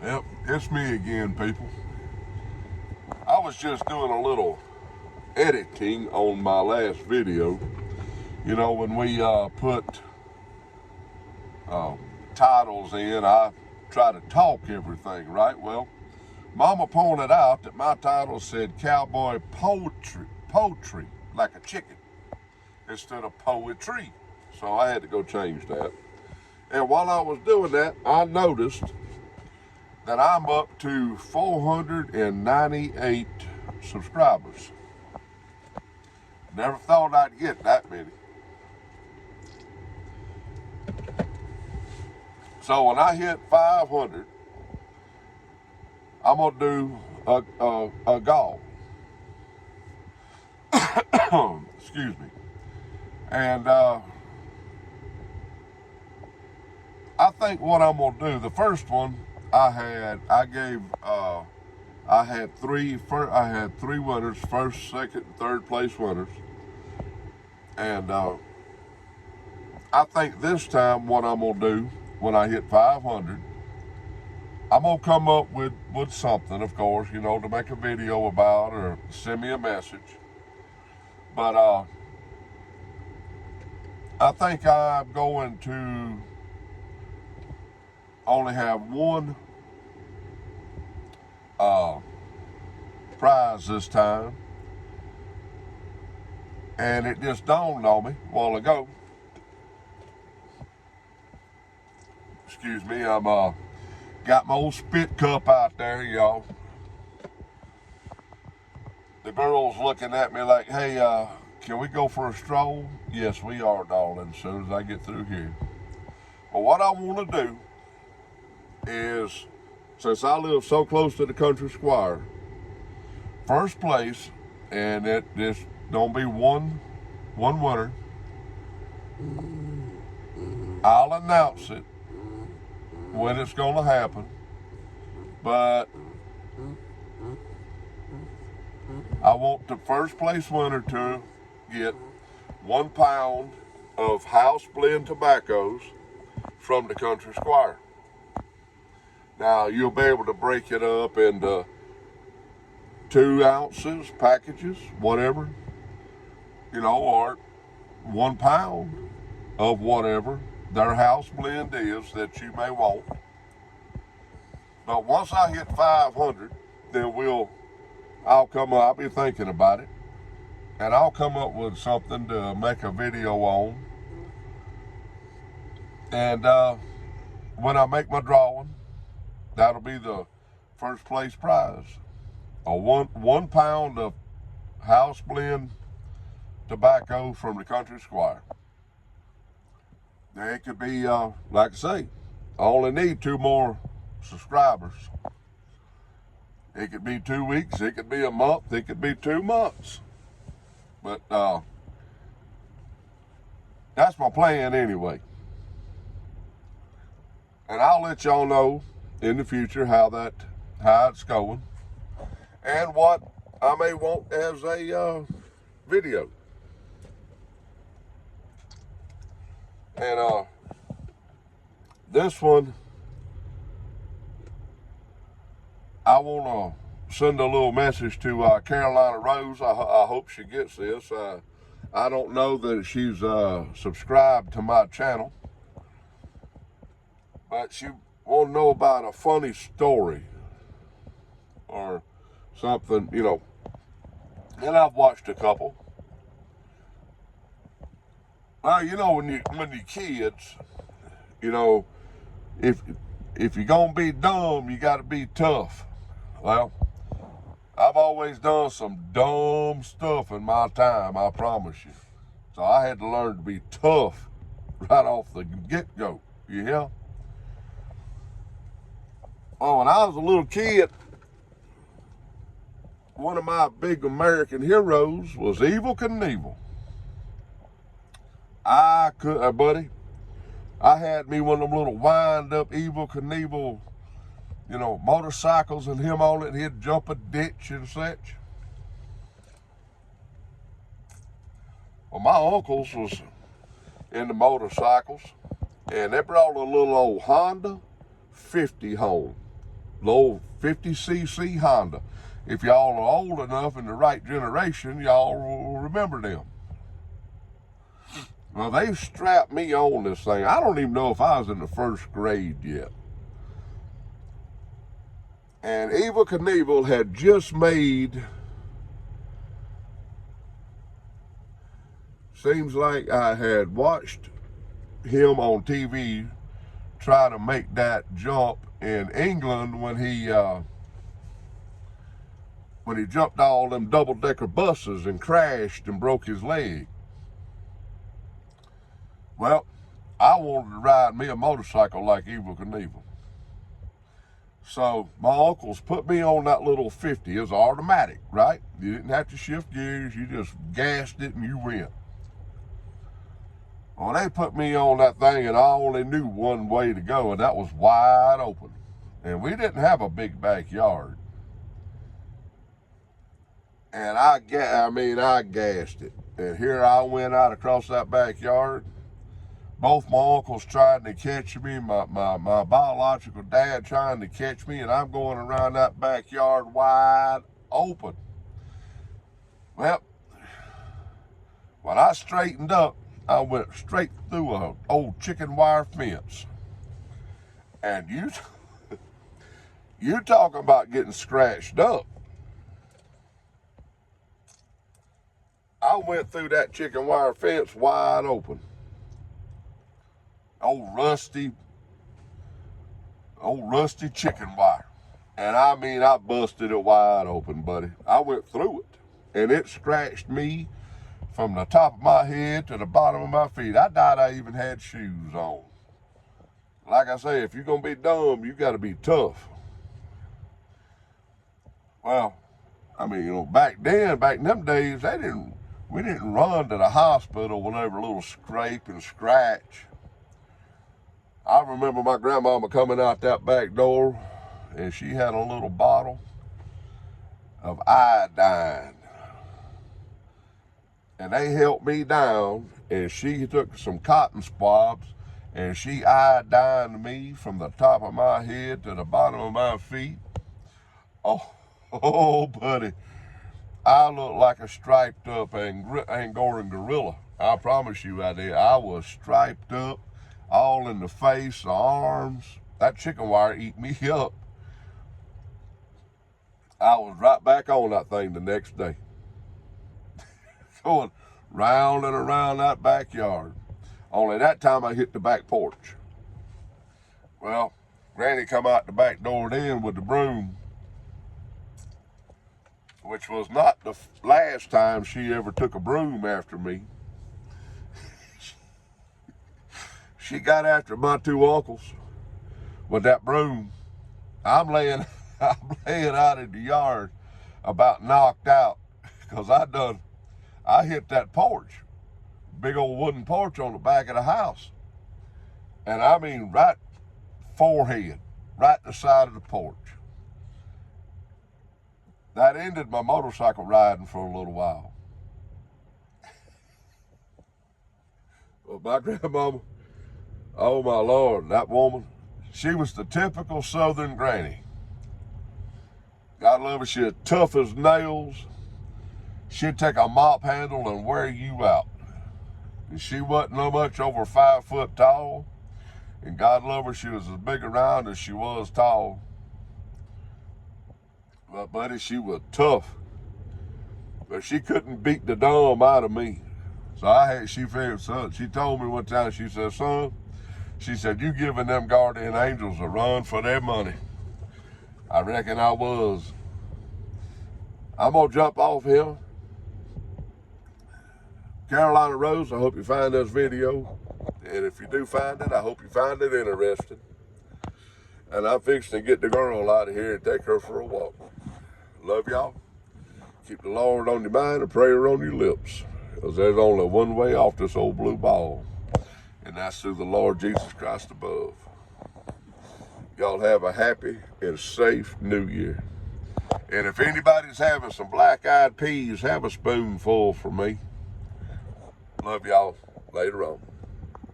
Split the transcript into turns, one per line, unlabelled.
Yep, it's me again, people. I was just doing a little editing on my last video. You know, when we put titles in, I try to talk everything, right? Well, Mama pointed out that my title said cowboy poetry, like a chicken, instead of poetry. So I had to go change that. And while I was doing that, I noticed that I'm up to 498 subscribers. Never thought I'd get that many. So when I hit 500, I'm gonna do a goal. Excuse me. And I think what I'm gonna do, the first one I had three winners, first, second, and third place winners. And I think this time what I'm gonna do when I hit 500, I'm gonna come up with something, of course, you know, to make a video about or send me a message. But I think I'm going to only have one prize this time. And it just dawned on me a while ago. Excuse me, I'm got my old spit cup out there, y'all. The girl's looking at me like, hey, can we go for a stroll? Yes, we are, darling, as soon as I get through here. But what I want to do is, since I live so close to the country square, first place, and it just don't be one winner, I'll announce it when it's going to happen, but I want the first place winner to get 1 pound of house blend tobaccos from the country squire. Now you'll be able to break it up into 2 ounces packages, whatever, you know, or 1 pound of whatever their house blend is that you may want. But once I hit 500, then I'll be thinking about it, and I'll come up with something to make a video on. And when I make my drawing, that'll be the first place prize. A one pound of house blend tobacco from the country squire. Now it could be, like I say, I only need 2 more subscribers. It could be 2 weeks, it could be a month, it could be 2 months. But that's my plan anyway. And I'll let y'all know in the future how it's going and what I may want as a video. And this one, I want to send a little message to Carolina Rose. I hope she gets this. I don't know that she's subscribed to my channel, but she want to know about a funny story or something, you know. And I've watched a couple. Well, you know, when you're kids, you know, if you're gonna be dumb, you got to be tough. Well, I've always done some dumb stuff in my time, I promise you. So I had to learn to be tough right off the get-go, you hear? Well, when I was a little kid, one of my big American heroes was Evel Knievel. Buddy, I had me one of them little wind-up Evel Knievel, you know, motorcycles and him on it, and he'd jump a ditch and such. Well, my uncles was into motorcycles, and they brought a little old Honda 50 home. Low 50cc Honda. If y'all are old enough in the right generation, y'all will remember them. Well, they've strapped me on this thing. I don't even know if I was in the first grade yet. And Evel Knievel had just made, seems like I had watched him on TV try to make that jump in England when he jumped all them double-decker buses and crashed and broke his leg. Well, I wanted to ride me a motorcycle like Evel Knievel. So my uncles put me on that little 50. It was automatic, right? You didn't have to shift gears. You just gassed it and you went. Well, they put me on that thing and I only knew one way to go, and that was wide open. And we didn't have a big backyard. And I gassed it. And here I went out across that backyard. Both my uncles trying to catch me, my biological dad trying to catch me, and I'm going around that backyard wide open. Well, when I straightened up, I went straight through an old chicken wire fence. And you talking about getting scratched up. I went through that chicken wire fence wide open. Old rusty chicken wire. And I busted it wide open, buddy. I went through it. And it scratched me from the top of my head to the bottom of my feet. I doubt I even had shoes on. Like I say, if you're going to be dumb, you got to be tough. Well, back in them days, we didn't run to the hospital with every little scrape and scratch. I remember my grandmama coming out that back door, and she had a little bottle of iodine. And they helped me down, and she took some cotton swabs, and she iodined me from the top of my head to the bottom of my feet. Oh, buddy, I looked like a striped up Angkoran gorilla. I promise you I did. I was striped up, all in the face, the arms. That chicken wire eat me up. I was right back on that thing the next day. Going round and around that backyard. Only that time I hit the back porch. Well, Granny come out the back door then with the broom, which was not the last time she ever took a broom after me. She got after my two uncles with that broom. I'm laying out in the yard about knocked out because I hit that porch, big old wooden porch on the back of the house. And right forehead, right the side of the porch. That ended my motorcycle riding for a little while. Well, my grandmama, oh my Lord, that woman, she was the typical Southern granny. God love her, she was tough as nails. She'd take a mop handle and wear you out. And she wasn't no much over 5 foot tall. And God love her, she was as big around as she was tall. But buddy, she was tough. But she couldn't beat the dumb out of me. So she told me one time, she said, son, she said, you giving them guardian angels a run for their money. I reckon I was. I'm gonna jump off here. Carolina Rose, I hope you find this video. And if you do find it, I hope you find it interesting. And I'm fixing to get the girl out of here and take her for a walk. Love y'all. Keep the Lord on your mind and prayer on your lips. Because there's only one way off this old blue ball. And that's through the Lord Jesus Christ above. Y'all have a happy and safe New Year. And if anybody's having some black-eyed peas, have a spoonful for me. Love y'all. Later on.